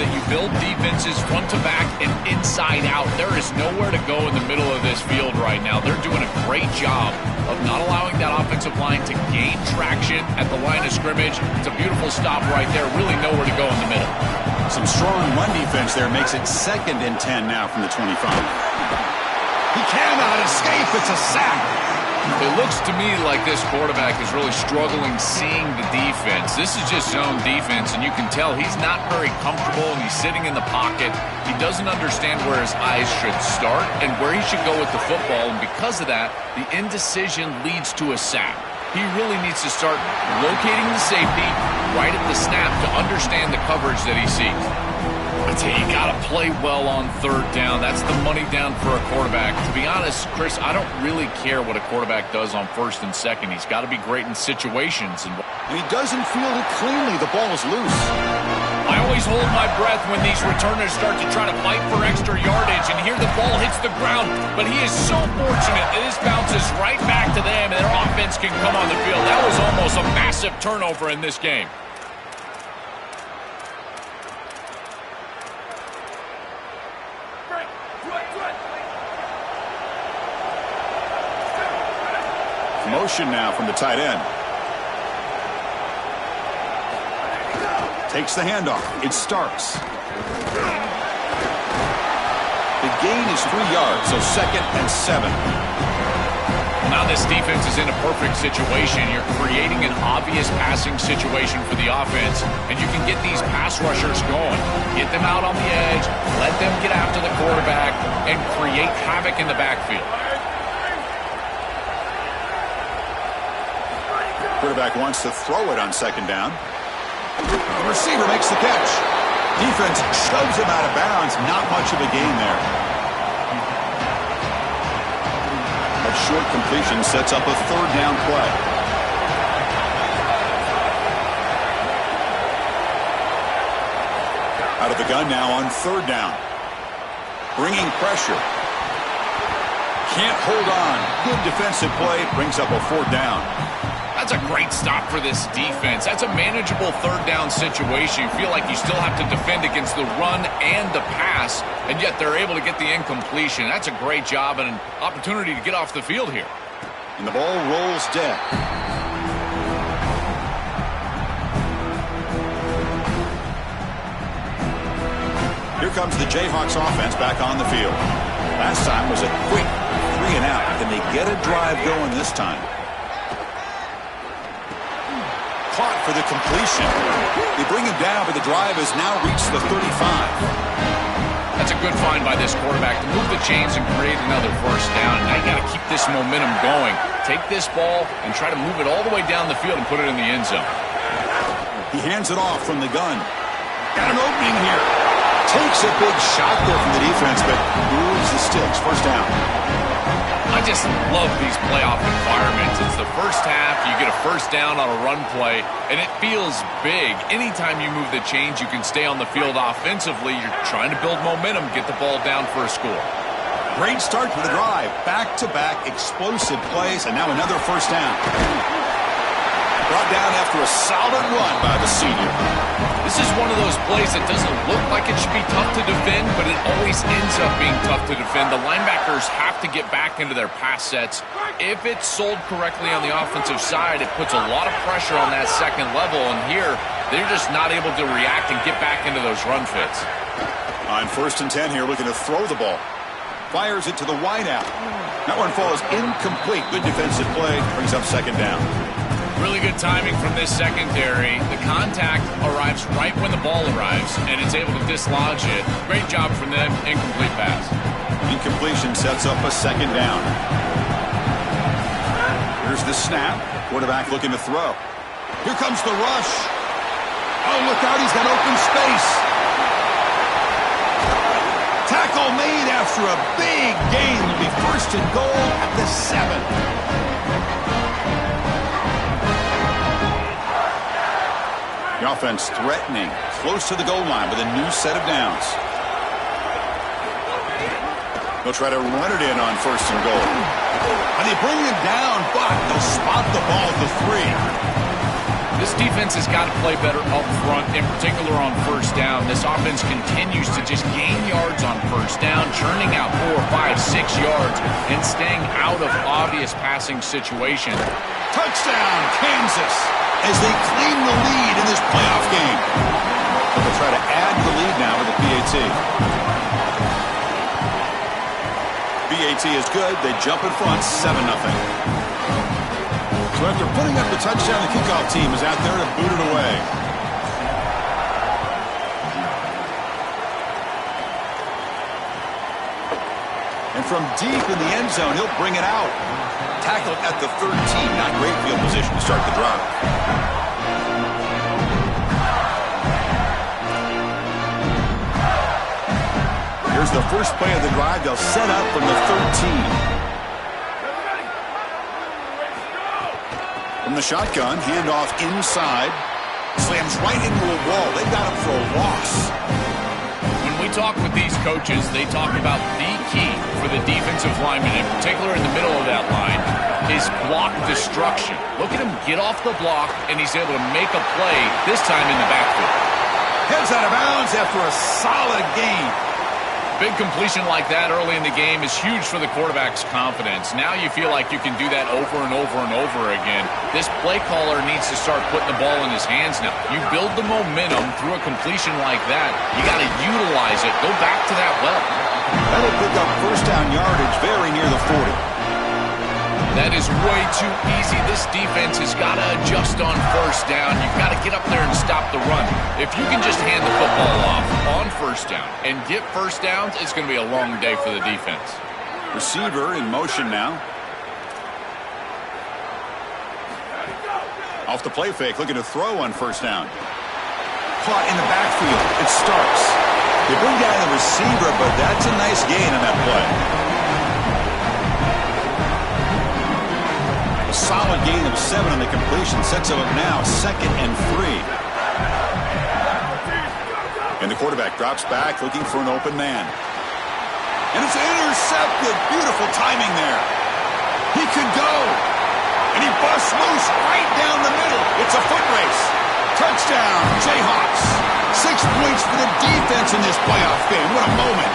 that you build defenses front to back and inside out. There is nowhere to go in the middle of this field right now. They're doing a great job of not allowing that offensive line to gain traction at the line of scrimmage. It's a beautiful stop right there. Really nowhere to go in the middle. Some strong run defense there makes it 2nd and 10 now from the 25. He cannot escape. It's a sack. It looks to me like this quarterback is really struggling seeing the defense. This is just zone defense, and you can tell he's not very comfortable, and he's sitting in the pocket. He doesn't understand where his eyes should start and where he should go with the football, and because of that, the indecision leads to a sack. He really needs to start locating the safety right at the snap to understand the coverage that he sees. I tell you, you got to play well on 3rd down. That's the money down for a quarterback. To be honest, Chris, I don't really care what a quarterback does on 1st and 2nd. He's got to be great in situations. And he doesn't field it cleanly. The ball is loose. I always hold my breath when these returners start to try to fight for extra yardage, and here the ball hits the ground. But he is so fortunate that this bounces right back to them, and their offense can come on the field. That was almost a massive turnover in this game. Motion now from the tight end. Takes the handoff. It's Starks. The gain is 3 yards, so 2nd and 7. Now this defense is in a perfect situation. You're creating an obvious passing situation for the offense, and you can get these pass rushers going. Get them out on the edge, let them get after the quarterback, and create havoc in the backfield. Quarterback wants to throw it on 2nd down. The receiver makes the catch. Defense shoves him out of bounds. Not much of a gain there. That short completion sets up a 3rd down play. Out of the gun now on 3rd down. Bringing pressure. Can't hold on. Good defensive play. Brings up a 4th down. That's a great stop for this defense. That's a manageable 3rd down situation. You feel like you still have to defend against the run and the pass, and yet they're able to get the incompletion. That's a great job and an opportunity to get off the field here. And the ball rolls dead. Here comes the Jayhawks offense back on the field. Last time was a quick 3 and out. Can they get a drive going this time? Caught for the completion. They bring him down, but the drive has now reached the 35. That's a good find by this quarterback to move the chains and create another 1st down. Now you got to keep this momentum going. Take this ball and try to move it all the way down the field and put it in the end zone. He hands it off from the gun. Got an opening here. Takes a big shot there from the defense, but moves the sticks. 1st down. I just love these playoff environments. It's the first half. You get a 1st down on a run play, and it feels big. Anytime you move the chains, you can stay on the field offensively. You're trying to build momentum, get the ball down for a score. Great start for the drive. Back-to-back explosive plays, and now another 1st down. Brought down after a solid run by the senior. This is one of those plays that doesn't look like it should be tough to defend, but it always ends up being tough to defend. The linebackers have to get back into their pass sets. If it's sold correctly on the offensive side, it puts a lot of pressure on that 2nd level, and here they're just not able to react and get back into those run fits. On 1st and 10 here, looking to throw the ball. Fires it to the wideout. That one falls incomplete. Good defensive play. Brings up 2nd down. Really good timing from this secondary. The contact arrives right when the ball arrives, and it's able to dislodge it. Great job from them. Incomplete pass. Incompletion sets up a 2nd down. Here's the snap. Quarterback looking to throw. Here comes the rush. Oh, look out. He's got open space. Tackle made after a big gain. Will be 1st and goal at the 7. The offense threatening, close to the goal line with a new set of downs. They'll try to run it in on 1st and goal. And they bring him down, but they'll spot the ball at the 3. This defense has got to play better up front, in particular on first down. This offense continues to just gain yards on first down, churning out 4, 5, 6 yards, and staying out of obvious passing situations. Touchdown, Kansas, as they claim the lead in this playoff game. They'll try to add to the lead now with the PAT. PAT is good. They jump in front, 7-0. So after putting up the touchdown, the kickoff team is out there to boot it away. And from deep in the end zone, he'll bring it out. Tackled at the 13. Not great field position to start the drive. Here's the first play of the drive. They'll set up from the 13. From the shotgun, handoff inside. Slams right into a wall. They got him for a loss. When we talk with these coaches, they talk about the key for the defensive lineman, in particular in the middle of that line, is block destruction. Look at him get off the block, and he's able to make a play, this time in the backfield. Heads out of bounds after a solid gain. Big completion like that early in the game is huge for the quarterback's confidence. Now you feel like you can do that over and over and over again. This play caller needs to start putting the ball in his hands now. You build the momentum through a completion like that. You got to utilize it. Go back to that well. That'll pick up first down yardage very near the 40. That is way too easy. This defense has got to adjust on first down. You've got to get up there and stop the run. If you can just hand the football off on first down and get first downs, it's going to be a long day for the defense. Receiver in motion now. Off the play fake, looking to throw on first down. Caught in the backfield. It starts. They bring down the receiver, but that's a nice gain on that play. A solid gain of 7 on the completion sets them up now, 2nd and 3. And the quarterback drops back, looking for an open man. And it's intercepted. Beautiful timing there. He could go. And he busts loose right down the middle. It's a foot race. Touchdown, Jayhawks. 6 points for the defense in this playoff game. What a moment.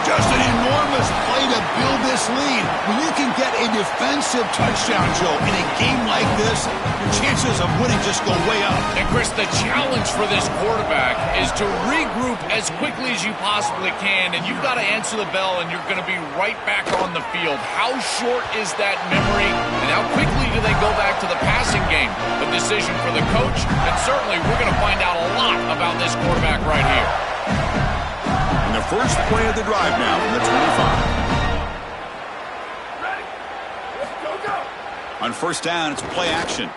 Just an enormous play to build this lead. When you can get a defensive touchdown, Joe, in a game like this, your chances of winning just go way up. And, Chris, the challenge for this quarterback is to regroup as quickly as you possibly can, and you've got to answer the bell, and you're going to be right back on the field. How short is that memory, and how quickly do they go back to the passing game? A decision for the coach, and certainly we're going to find out a lot about this quarterback right here. And the first play of the drive now from the 25. On first down, it's play action.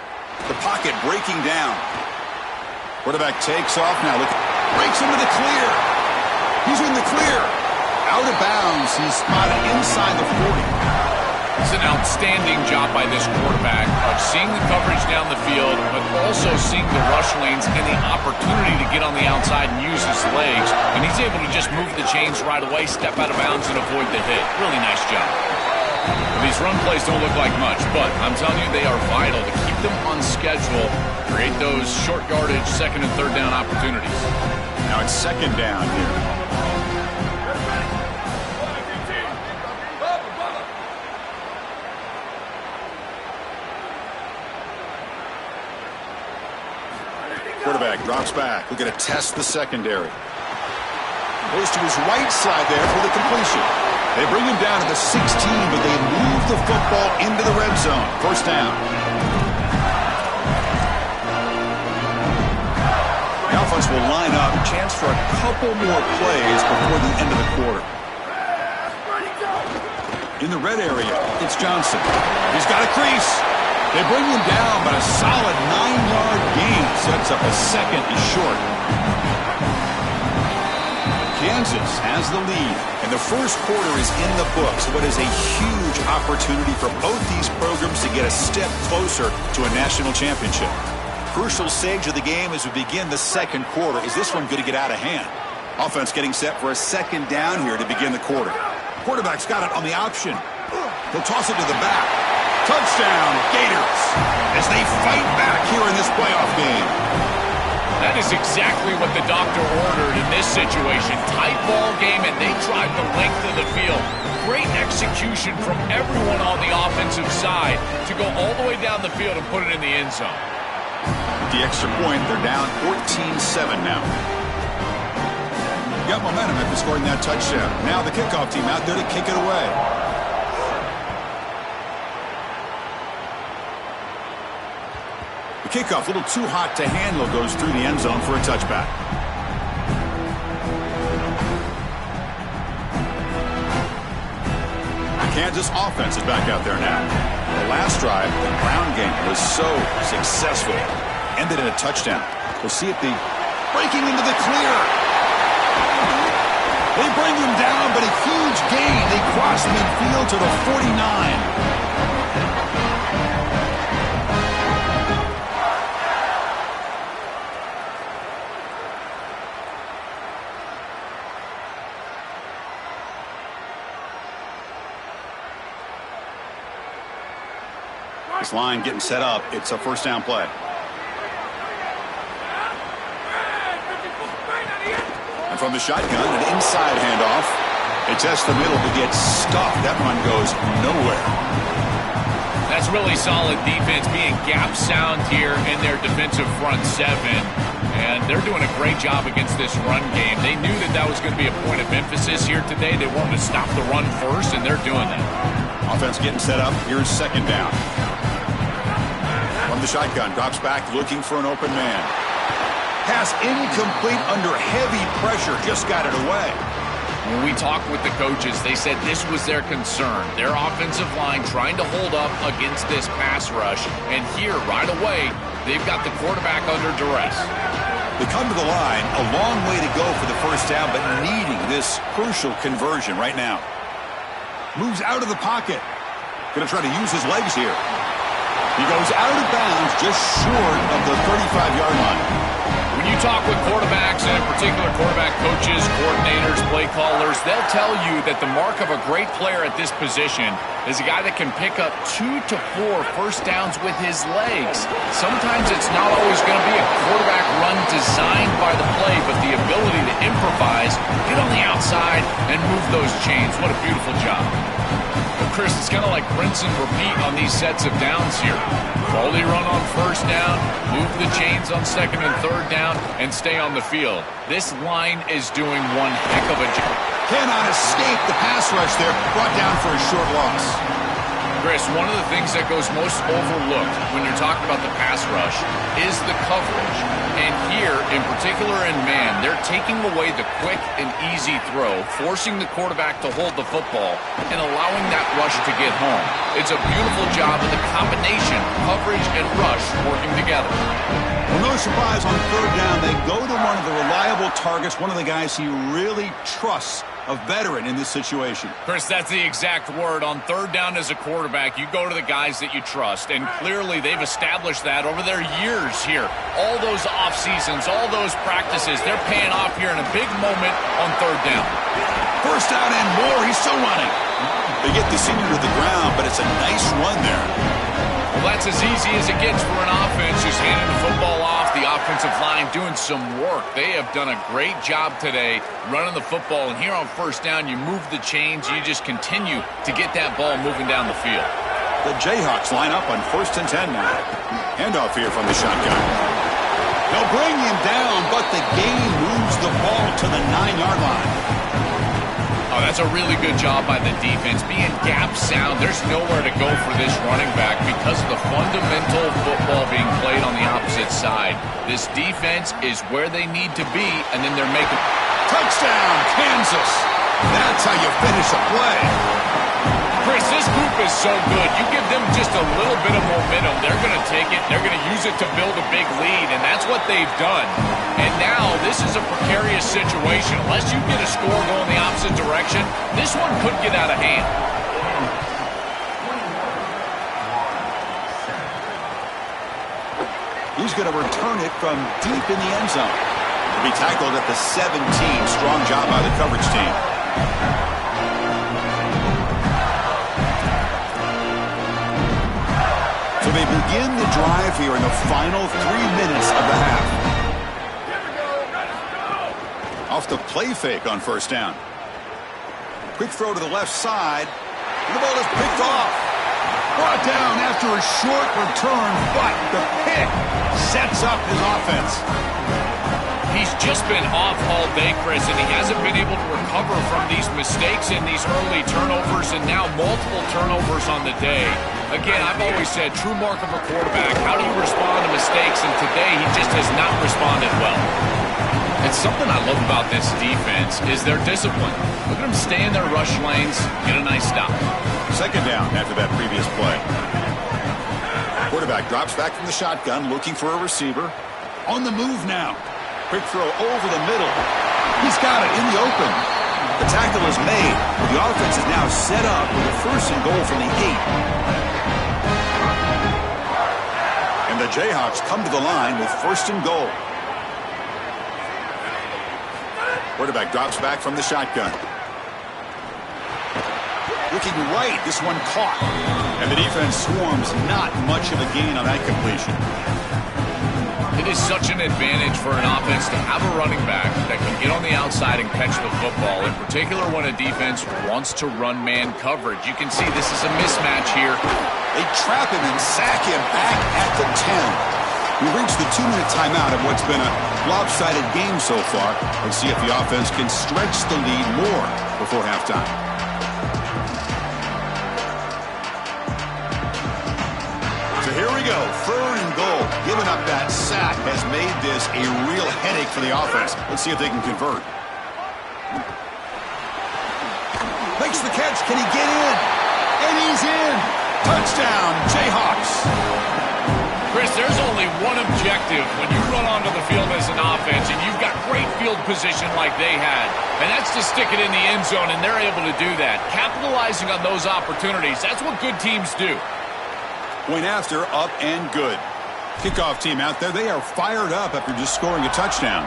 The pocket breaking down. Quarterback takes off now. Look, breaks into the clear. He's in the clear. Out of bounds. He's spotted inside the 40. It's an outstanding job by this quarterback of seeing the coverage down the field, but also seeing the rush lanes and the opportunity to get on the outside and use his legs. And he's able to just move the chains right away, step out of bounds, and avoid the hit. Really nice job. These run plays don't look like much, but I'm telling you, they are vital to keep them on schedule, create those short yardage, 2nd and 3rd down opportunities. Now it's 2nd down here. Quarterback drops back. We're going to test the secondary. Goes to his right side there for the completion. They bring him down to the 16, but they move the football into the red zone. First down. The offense will line up. Chance for a couple more plays before the end of the quarter. In the red area, it's Johnson. He's got a crease. They bring him down, but a solid 9-yard gain sets up a 2nd and short. Kansas has the lead, and the first quarter is in the books. What is a huge opportunity for both these programs to get a step closer to a national championship. Crucial stage of the game as we begin the 2nd quarter. Is this one going to get out of hand? Offense getting set for a 2nd down here to begin the quarter. Quarterback's got it on the option. He'll toss it to the back. Touchdown, Gators, as they fight back here in this playoff game. That is exactly what the doctor ordered in this situation. Tight ball game, and they tried the length of the field. Great execution from everyone on the offensive side to go all the way down the field and put it in the end zone. With the extra point, they're down 14-7 now. Got momentum after scoring that touchdown. Now the kickoff team out there to kick it away. The kickoff, a little too hot to handle, goes through the end zone for a touchback. The Kansas offense is back out there now. The last drive, the ground game was so successful. Ended in a touchdown. We'll see if the breaking into the clear. They bring him down, but a huge gain. They cross midfield to the 49. This line getting set up. It's a first down play. And from the shotgun, an inside handoff. It tests the middle but gets stuffed. That run goes nowhere. That's really solid defense, being gap sound here in their defensive front seven. And they're doing a great job against this run game. They knew that that was going to be a point of emphasis here today. They wanted to stop the run first, and they're doing that. Offense getting set up. Here's second down. From the shotgun, drops back looking for an open man. Pass incomplete under heavy pressure. Just got it away. When we talked with the coaches, they said this was their concern. Their offensive line trying to hold up against this pass rush. And here, right away, they've got the quarterback under duress. They come to the line, a long way to go for the first down, but needing this crucial conversion right now. Moves out of the pocket. Going to try to use his legs here. He goes out of bounds just short of the 35-yard line. When you talk with quarterbacks, and in particular quarterback coaches, coordinators, play callers, they'll tell you that the mark of a great player at this position is a guy that can pick up 2 to 4 first downs with his legs. Sometimes it's not always going to be a quarterback run designed by the play, but the ability to improvise, get on the outside, and move those chains. What a beautiful job. Chris, it's kind of like rinse and repeat on these sets of downs here. Quality run on first down, move the chains on second and third down, and stay on the field. This line is doing one heck of a job. Cannot escape the pass rush there. Brought down for a short loss. Chris, one of the things that goes most overlooked when you're talking about the pass rush is the coverage. And here, in particular in man, they're taking away the quick and easy throw, forcing the quarterback to hold the football, and allowing that rush to get home. It's a beautiful job of the combination, coverage and rush working together. Well, no surprise on third down, they go to one of the reliable targets, one of the guys he really trusts, a veteran in this situation. Chris, that's the exact word. On third down as a quarterback, you go to the guys that you trust, and clearly they've established that over their years here. All those off seasons, all those practices, they're paying off here in a big moment on third down. First down and more, he's still running. They get the senior to the ground, but it's a nice run there. Well, that's as easy as it gets for an offense, just handing the football off. The offensive line doing some work. They have done a great job today running the football. And here on first down, you move the chains. You just continue to get that ball moving down the field. The Jayhawks line up on 1st and 10 now. Handoff here from the shotgun. They'll bring him down, but the gain moves the ball to the 9-yard line. Oh, that's a really good job by the defense. Being gap sound, there's nowhere to go for this running back because of the fundamental football being played on the opposite side. This defense is where they need to be, and then they're making... Touchdown, Kansas! That's how you finish a play. Chris, this group is so good. You give them just a little bit of momentum, they're going to take it, they're going to use it to build a big lead, and that's what they've done. And now, this is a precarious situation. Unless you get a score going the opposite direction, this one could get out of hand. He's going to return it from deep in the end zone. To be tackled at the 17. Strong job by the coverage team. they begin the drive here in the final 3 minutes of the half. Off the play fake on first down. Quick throw to the left side. And the ball is picked off. Brought down after a short return, but the pick sets up his offense. He's just been off all day, Chris, and he hasn't been able to recover from these mistakes and these early turnovers, and now multiple turnovers on the day. Again, I've always said, true mark of a quarterback, how do you respond to mistakes? And today, he just has not responded well. It's something I love about this defense is their discipline. Look at them stay in their rush lanes, get a nice stop. Second down after that previous play. Quarterback drops back from the shotgun, looking for a receiver. On the move now. Quick throw over the middle. He's got it in the open. The tackle is made. The offense is now set up with a 1st and goal from the 8. And the Jayhawks come to the line with 1st and goal. Quarterback drops back from the shotgun. Looking right, this one caught. And the defense swarms, not much of a gain on that completion. It is such an advantage for an offense to have a running back that can get on the outside and catch the football, in particular when a defense wants to run man coverage. You can see this is a mismatch here. They trap him and sack him back at the 10. We reached the 2-minute timeout of what's been a lopsided game so far. Let's see if the offense can stretch the lead more before halftime. So here we go, 3rd and goal. Giving up that sack has made this a real headache for the offense. Let's see if they can convert. Makes the catch. Can he get in? And he's in. Touchdown, Jayhawks. Chris, there's only one objective when you run onto the field as an offense and you've got great field position like they had, and that's to stick it in the end zone, and they're able to do that. Capitalizing on those opportunities, that's what good teams do. Point after, up and good. Kickoff team out there, they are fired up after just scoring a touchdown.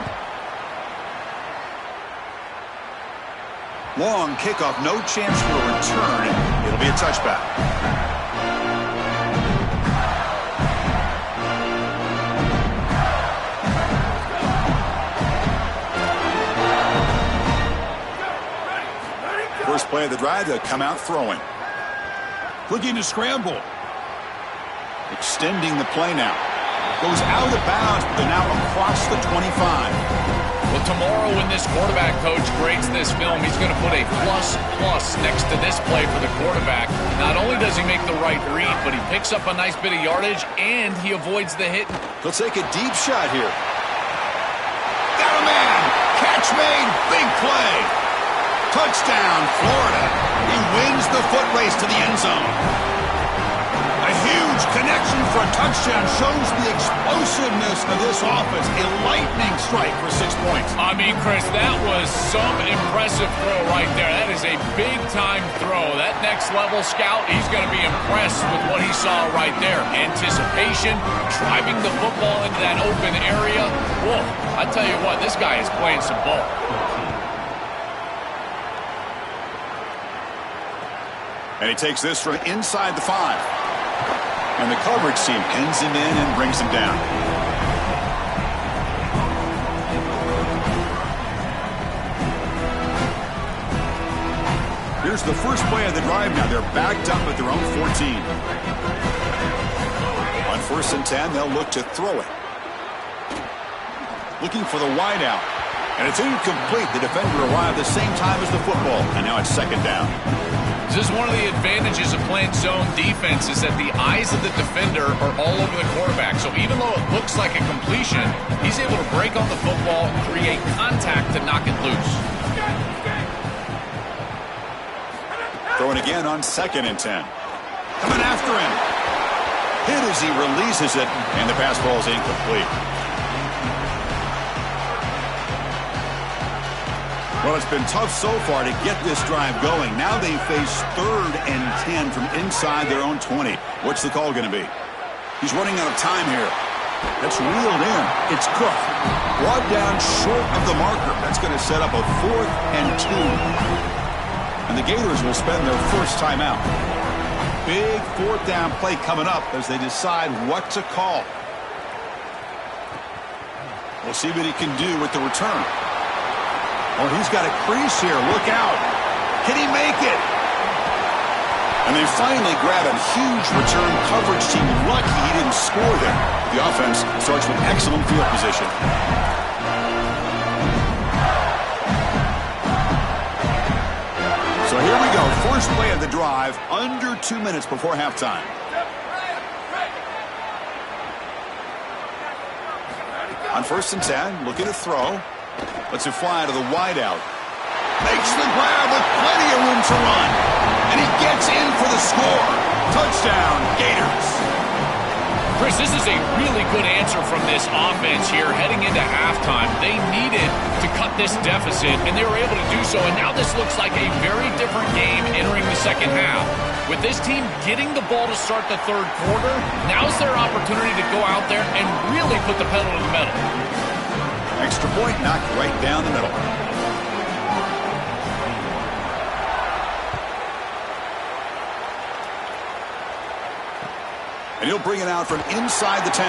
Long kickoff, no chance for a return. It'll be a touchback. First play of the drive, they'll come out throwing. Looking to scramble. Extending the play now. Goes out of bounds, but they're now across the 25. Well, tomorrow when this quarterback coach grades this film, he's going to put a plus next to this play for the quarterback. Not only does he make the right read, but he picks up a nice bit of yardage, and he avoids the hit. He'll take a deep shot here. Got a man. Catch made. Big play. Touchdown, Florida. He wins the foot race to the end zone. A huge connection for a touchdown shows the explosiveness of this offense. A lightning strike for 6 points. I mean, Chris, that was some impressive throw right there. That is a big-time throw. That next-level scout, he's going to be impressed with what he saw right there. Anticipation, driving the football into that open area. Whoa, I tell you what, this guy is playing some ball. And he takes this from inside the 5. And the coverage team pins him in and brings him down. Here's the first play of the drive now. They're backed up at their own 14. On 1st and 10, they'll look to throw it. Looking for the wideout. And it's incomplete. The defender arrived at the same time as the football. And now it's 2nd down. This is one of the advantages of playing zone defense is that the eyes of the defender are all over the quarterback. So even though it looks like a completion, he's able to break on the football and create contact to knock it loose. Throwing again on 2nd and 10. Coming after him. Hit as he releases it, and the pass ball is incomplete. Well, it's been tough so far to get this drive going. Now they face 3rd and 10 from inside their own 20. What's the call going to be? He's running out of time here. That's reeled in. It's Cook. Brought down short of the marker. That's going to set up a 4th and 2. And the Gators will spend their first timeout. big fourth down play coming up as they decide what to call. We'll see what he can do with the return. Oh, he's got a crease here. Look out. Can he make it? And they finally grab a huge return coverage team. Lucky he didn't score there. The offense starts with excellent field position. So here we go. First play of the drive, under 2 minutes before halftime. On 1st and 10, looking to throw. Lets it fly to the wideout. Makes the grab with plenty of room to run. And he gets in for the score. Touchdown, Gators. Chris, this is a really good answer from this offense here heading into halftime. They needed to cut this deficit, and they were able to do so. And now this looks like a very different game entering the second half. With this team getting the ball to start the third quarter, now's their opportunity to go out there and really put the pedal to the metal. Extra point knocked right down the middle. And he'll bring it out from inside the 10.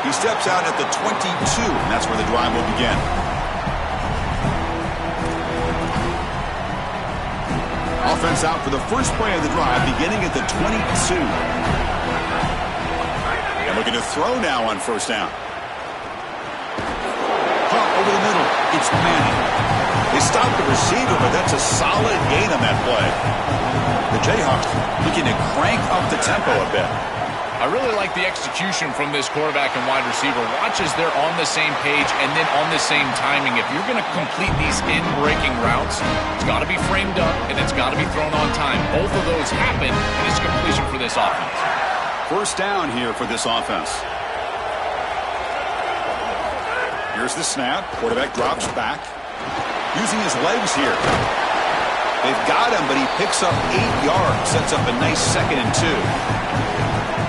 He steps out at the 22, and that's where the drive will begin. Offense out for the first play of the drive, beginning at the 22. And looking to throw now on 1st down. Pump over the middle. It's Manning. They stop the receiver, but that's a solid gain on that play. The Jayhawks looking to crank up the tempo a bit. I really like the execution from this quarterback and wide receiver. Watch as they're on the same page and then on the same timing. If you're going to complete these in-breaking routes, it's got to be framed up and it's got to be thrown on time. Both of those happen, and it's completion for this offense. 1st down here for this offense. Here's the snap. Quarterback drops back. Using his legs here. They've got him, but he picks up 8 yards. Sets up a nice 2nd and 2.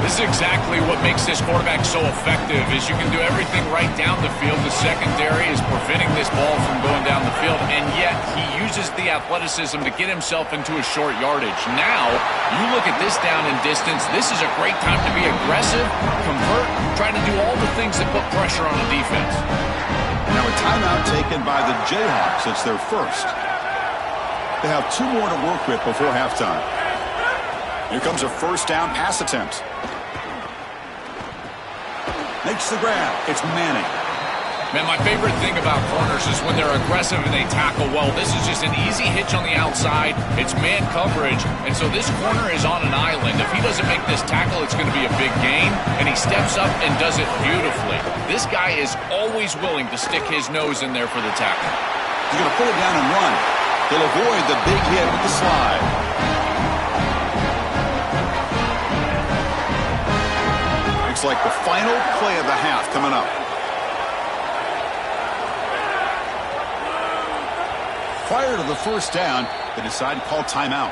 This is exactly what makes this quarterback so effective, is you can do everything right down the field. The secondary is preventing this ball from going down the field, and yet he uses the athleticism to get himself into a short yardage. Now, you look at this down and distance, this is a great time to be aggressive, convert, try to do all the things that put pressure on the defense. Now a timeout taken by the Jayhawks. It's their first. They have 2 more to work with before halftime. Here comes a 1st down pass attempt. Makes the grab. It's Manning. Man, my favorite thing about corners is when they're aggressive and they tackle well. This is just an easy hitch on the outside. It's man coverage, and so this corner is on an island. If he doesn't make this tackle, it's going to be a big gain, and he steps up and does it beautifully. This guy is always willing to stick his nose in there for the tackle. He's going to pull it down and run. He'll avoid the big hit with the slide. Looks like the final play of the half coming up. Prior to the 1st down, they decide to call timeout.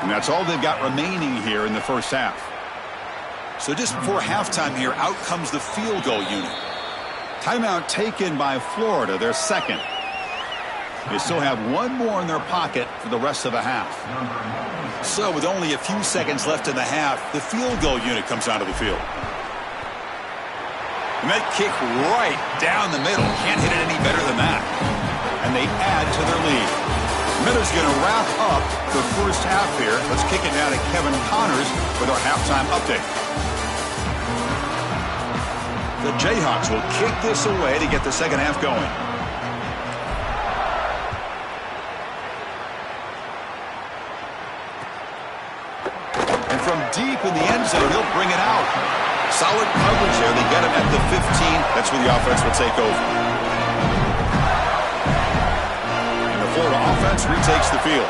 And that's all they've got remaining here in the first half. So just before halftime here, out comes the field goal unit. Timeout taken by Florida, their 2nd. They still have 1 more in their pocket for the rest of the half. So with only a few seconds left in the half, the field goal unit comes onto the field. And that kick right down the middle. Can't hit it any better than that. And they add to their lead. Miller's going to wrap up the first half here. Let's kick it now to Kevin Connors with our halftime update. The Jayhawks will kick this away to get the second half going. From deep in the end zone, he'll bring it out. Solid coverage there. They get him at the 15. That's where the offense will take over. And the Florida offense retakes the field.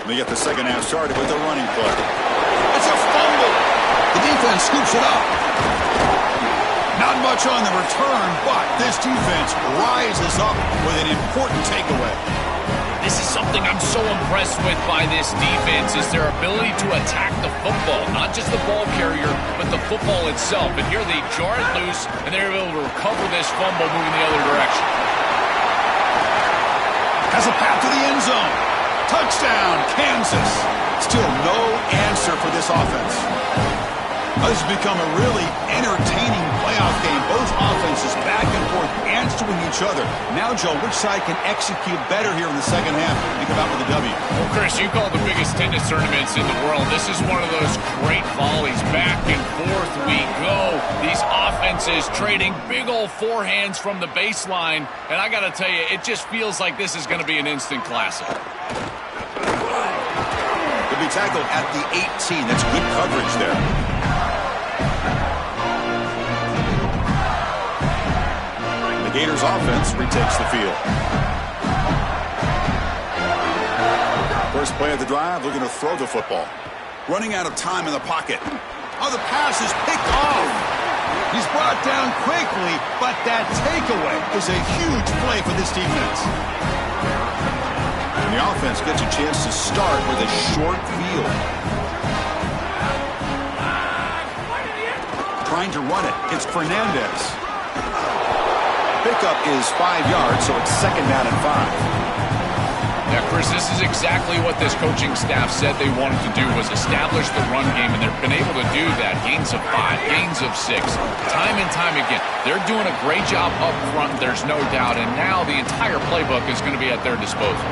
And they get the second half started with a running play. It's a fumble. The defense scoops it up. Not much on the return, but this defense rises up with an important takeaway. This is something I'm so impressed with by this defense is their ability to attack the football. Not just the ball carrier, but the football itself. And here they jar it loose, and they're able to recover this fumble moving the other direction. Has a path to the end zone. Touchdown, Kansas. Still no answer for this offense. This has become a really entertaining playoff game. Both offenses back and forth answering each other. Now, Joe, which side can execute better here in the second half and come out with a W? Well, Chris, you call the biggest tennis tournaments in the world. This is one of those great volleys. Back and forth we go. These offenses trading big old forehands from the baseline. And I got to tell you, it just feels like this is going to be an instant classic. Could be tackled at the 18. That's good coverage there. Gators offense retakes the field. First play of the drive, looking to throw the football. Running out of time in the pocket. Oh, the pass is picked off. He's brought down quickly, but that takeaway is a huge play for this defense. And the offense gets a chance to start with a short field. Trying to run it. It's Fernandez. Pickup is 5 yards, so it's second down and 5. Yeah, Chris, this is exactly what this coaching staff said they wanted to do, was establish the run game, and they've been able to do that. Gains of 5, gains of 6, time and time again. They're doing a great job up front, there's no doubt, and now the entire playbook is going to be at their disposal.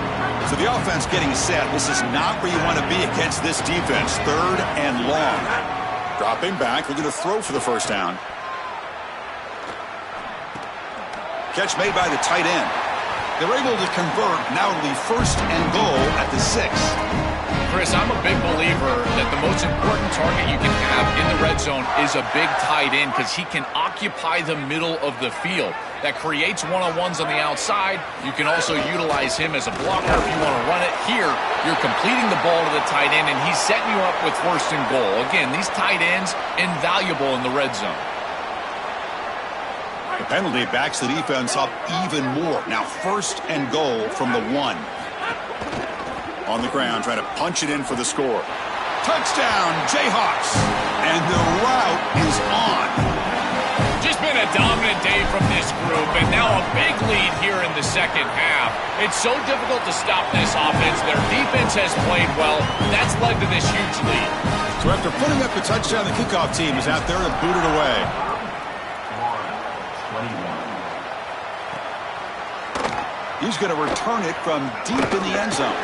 So the offense getting set. This is not where you want to be against this defense. Third and long. Dropping back, looking to throw for the first down. Catch made by the tight end. They're able to convert. Now it'll be first and goal at the 6. Chris, I'm a big believer that the most important target you can have in the red zone is a big tight end because he can occupy the middle of the field. That creates one-on-ones on the outside. You can also utilize him as a blocker if you want to run it. Here, you're completing the ball to the tight end, and he's setting you up with first and goal. Again, these tight ends, invaluable in the red zone. The penalty backs the defense up even more. Now first and goal from the 1. On the ground, trying to punch it in for the score. Touchdown, Jayhawks. And the route is on. Just been a dominant day from this group, and now a big lead here in the second half. It's so difficult to stop this offense. Their defense has played well. That's led to this huge lead. So after putting up the touchdown, the kickoff team is out there to boot it away. He's going to return it from deep in the end zone.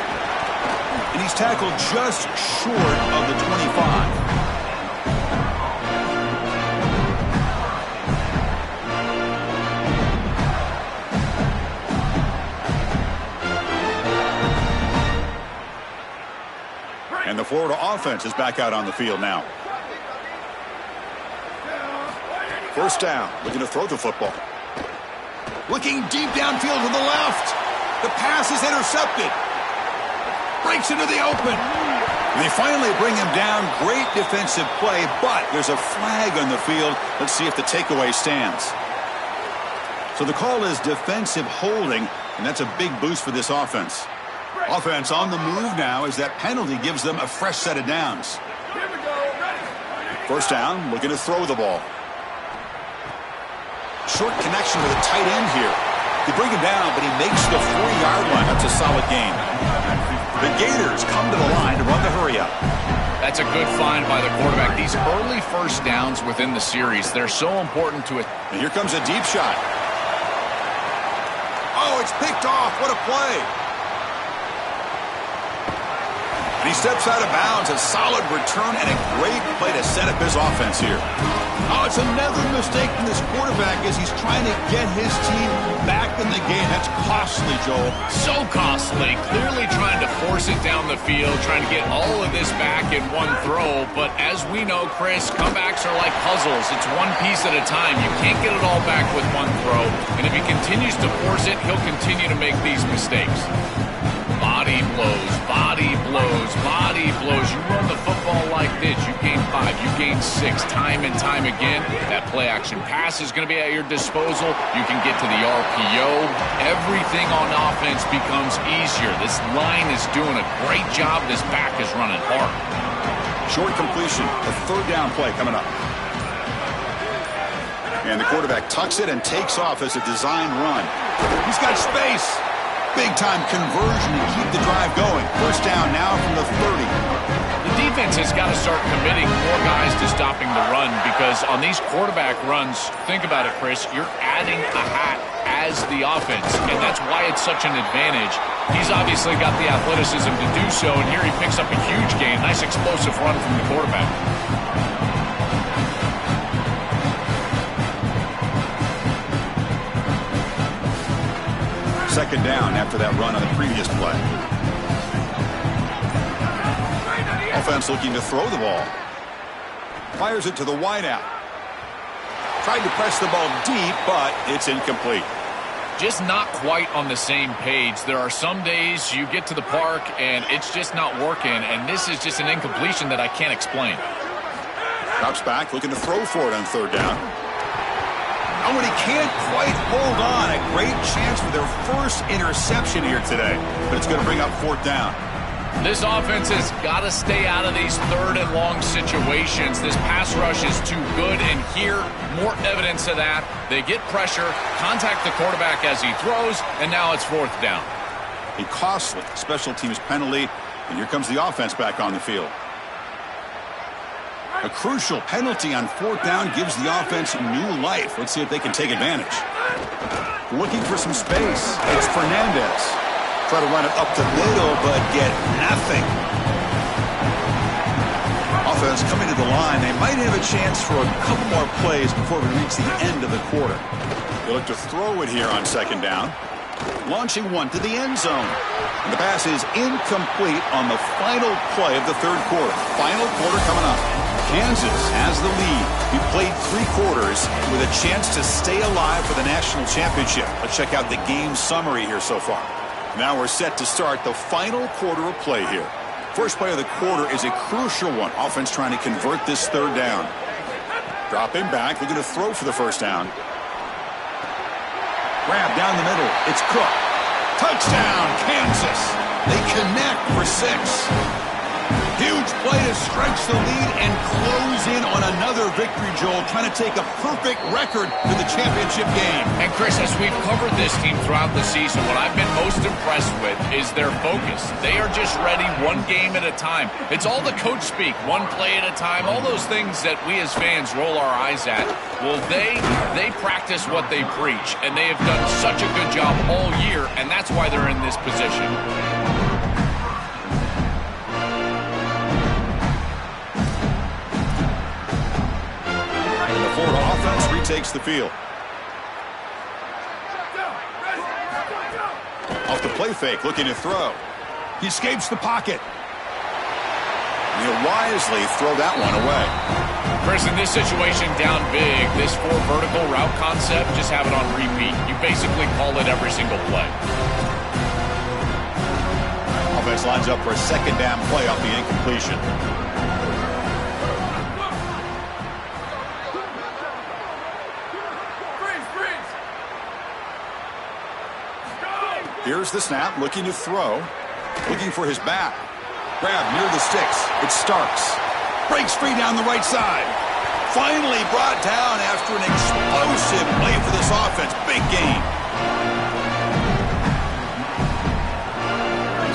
And he's tackled just short of the 25. And the Florida offense is back out on the field now. First down, looking to throw the football. Looking deep downfield to the left. The pass is intercepted. Breaks into the open. And they finally bring him down. Great defensive play, but there's a flag on the field. Let's see if the takeaway stands. So the call is defensive holding, and that's a big boost for this offense. Offense on the move now as that penalty gives them a fresh set of downs. First down, looking to throw the ball. Short connection with a tight end here. They bring him down, but he makes the 4-yard line. That's a solid gain. The Gators come to the line to run the hurry-up. That's a good find by the quarterback. These early first downs within the series, they're so important to it. And here comes a deep shot. Oh, it's picked off. What a play. And he steps out of bounds. A solid return and a great play to set up his offense here. Oh, it's another mistake from this quarterback as he's trying to get his team back in the game. That's costly, Joel. So costly. Clearly trying to force it down the field, trying to get all of this back in one throw. But as we know, Chris, comebacks are like puzzles. It's one piece at a time. You can't get it all back with one throw. And if he continues to force it, he'll continue to make these mistakes. Body blows, body blows, body blows. You run the football like this, you gain 5, you gain 6. basics time and time again. That play-action pass is going to be at your disposal. You can get to the RPO. Everything on offense becomes easier. This line is doing a great job. This back is running hard. Short completion, a third down play coming up. And the quarterback tucks it and takes off as a design run. He's got space. Big-time conversion to keep the drive going. First down now from the 30. The defense has got to start committing more guys to stopping the run, because on these quarterback runs, think about it, Chris, you're adding a hat as the offense, and that's why it's such an advantage. He's obviously got the athleticism to do so, and here he picks up a huge gain. Nice explosive run from the quarterback. Second down after that run on the previous play. Offense looking to throw the ball. Fires it to the wideout. Tried to press the ball deep, but it's incomplete. Just not quite on the same page. There are some days you get to the park and it's just not working, and this is just an incompletion that I can't explain. Drops back, looking to throw for it on third down. Oh, and he can't quite hold on. A great chance for their first interception here today, but it's going to bring up fourth down. This offense has got to stay out of these third and long situations. This pass rush is too good, and here, more evidence of that. They get pressure, contact the quarterback as he throws, and now it's fourth down. A costly special teams penalty, and here comes the offense back on the field. A crucial penalty on fourth down gives the offense new life. Let's see if they can take advantage. Looking for some space. It's Fernandez. Try to run it up the middle, but get nothing. Offense coming to the line. They might have a chance for a couple more plays before we reach the end of the quarter. They look to throw it here on second down. Launching one to the end zone. And the pass is incomplete on the final play of the third quarter. Final quarter coming up. Kansas has the lead. We played 3 quarters with a chance to stay alive for the national championship. Let's check out the game summary here so far. Now we're set to start the final quarter of play here. First play of the quarter is a crucial one. Offense trying to convert this third down. Dropping back, looking to throw for the first down. Grab down the middle. It's Cook. Touchdown, Kansas. They connect for 6. Huge play to stretch the lead and close in on another victory, Joel, trying to take a perfect record to the championship game. And Chris, as we've covered this team throughout the season, what I've been most impressed with is their focus. They are just ready one game at a time. It's all the coach speak, one play at a time, all those things that we as fans roll our eyes at. Well, they practice what they preach, and they have done such a good job all year, and that's why they're in this position. Offense retakes the field. Off the play fake, looking to throw. He escapes the pocket. He'll wisely throw that one away. Chris, in this situation, down big, this 4 vertical route concept, just have it on repeat. You basically call it every single play. Offense lines up for a second down play off the incompletion. Here's the snap, looking to throw. Looking for his back. Grab near the sticks. It's Starks. Breaks free down the right side. Finally brought down after an explosive play for this offense. Big game.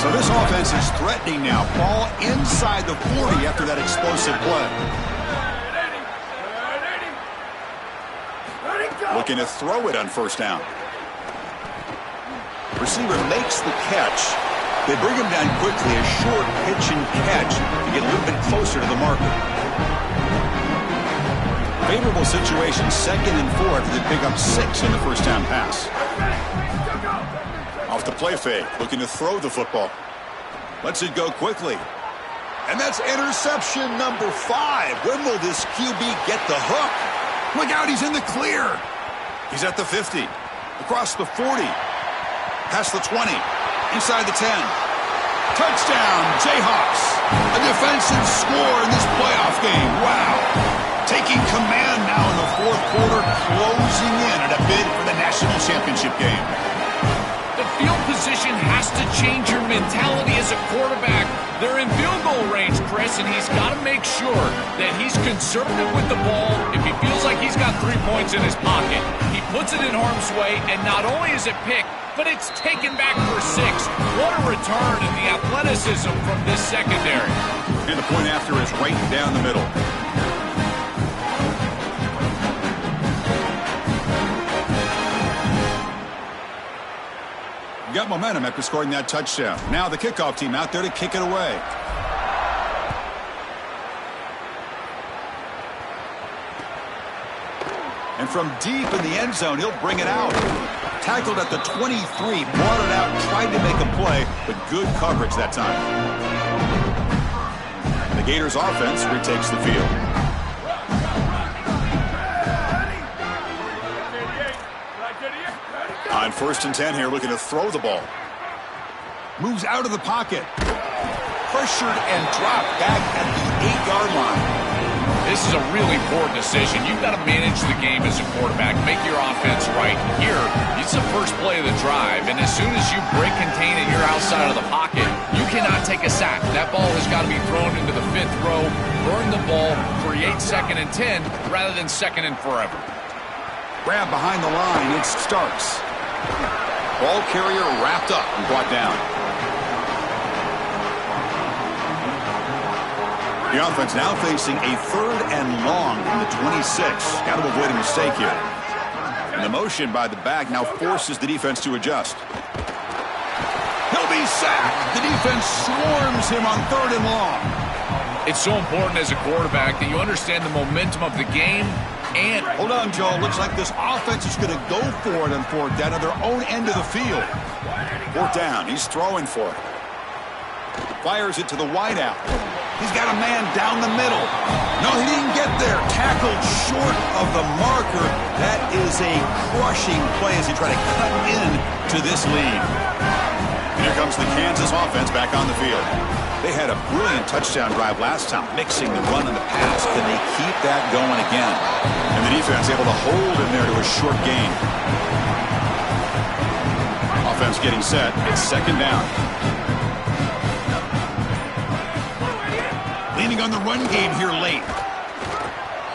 So this offense is threatening now. Ball inside the 40 after that explosive play. Looking to throw it on first down. Receiver makes the catch. They bring him down quickly, a short pitch and catch to get a little bit closer to the marker. Favorable situation, 2nd and 4 after they pick up 6 in the first down pass. Off the play fake, looking to throw the football. Lets it go quickly. And that's interception number 5. When will this QB get the hook? Look out, he's in the clear. He's at the 50, across the 40. Past the 20, inside the 10. Touchdown, Jayhawks. A defensive score in this playoff game. Wow. taking command now in the fourth quarter, closing in at a bid for the national championship game. The field position has to change your mentality as a quarterback. They're in field goal range, Chris, and he's got to make sure that he's conservative with the ball. If he feels like he's got 3 points in his pocket, he puts it in harm's way, and not only is it picked, but it's taken back for 6. What a return in the athleticism from this secondary. And the point after is right down the middle. Got momentum after scoring that touchdown. Now the kickoff team out there to kick it away. And from deep in the end zone, he'll bring it out. Tackled at the 23, brought it out, tried to make a play, but good coverage that time. The Gators offense retakes the field. On 1st and 10 here, looking to throw the ball. Moves out of the pocket. Pressured and dropped back at the 8-yard line. This is a really important decision. You've got to manage the game as a quarterback, make your offense right. Here, it's the first play of the drive, and as soon as you break contain and you're outside of the pocket, you cannot take a sack. That ball has got to be thrown into the 5th row, burn the ball, create 2nd and 10 rather than 2nd and forever. Grab behind the line, it's Starks. Ball carrier wrapped up and brought down. The offense now facing a 3rd and long from the 26. Got to avoid a mistake here. And the motion by the back now forces the defense to adjust. He'll be sacked. The defense swarms him on 3rd and long. It's so important as a quarterback that you understand the momentum of the game. And hold on, Joe. Looks like this offense is going to go for it on 4th down at their own end of the field. 4th down. He's throwing for it. Fires it to the wideout. He's got a man down the middle. No, he didn't get there. Tackled short of the marker. That is a crushing play as he tried to cut in to this lead. And here comes the Kansas offense back on the field. They had a brilliant touchdown drive last time, mixing the run and the pass. Can they keep that going again? And the defense able to hold him there to a short gain. Offense getting set. It's 2nd down. Leaning on the run game here late.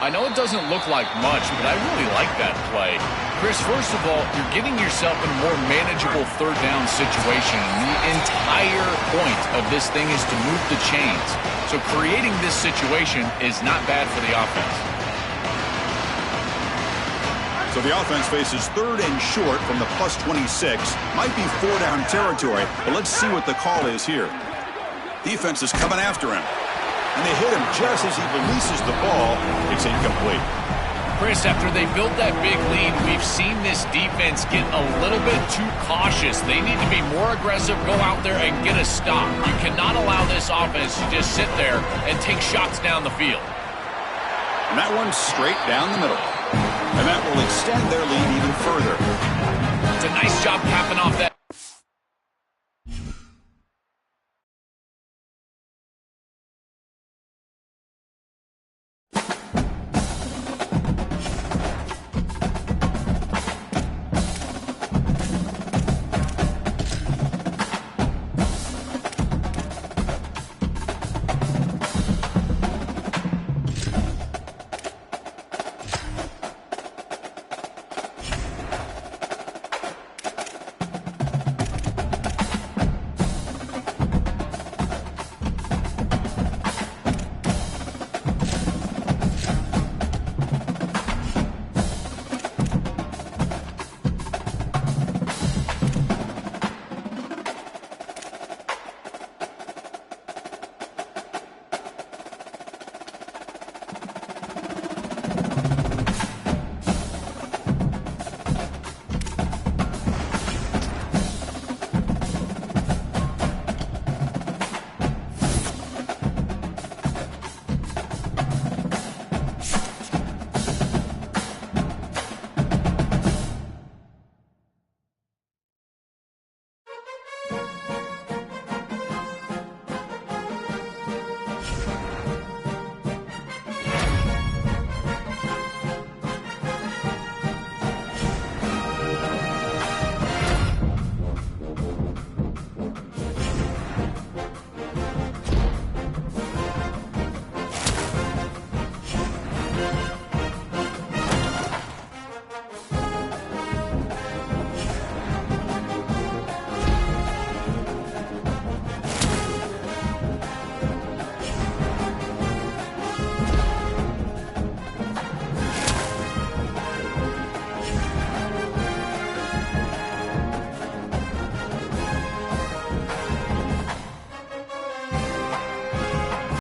I know it doesn't look like much, but I really like that play. Chris, first of all, you're getting yourself in a more manageable 3rd down situation. The entire point of this thing is to move the chains. So creating this situation is not bad for the offense. So the offense faces 3rd and short from the +26. Might be 4-down territory, but let's see what the call is here. Defense is coming after him. And they hit him just as he releases the ball. It's incomplete. Chris, after they built that big lead, we've seen this defense get a little bit too cautious. They need to be more aggressive, go out there and get a stop. You cannot allow this offense to just sit there and take shots down the field. And that one's straight down the middle. And that will extend their lead even further. It's a nice job capping off that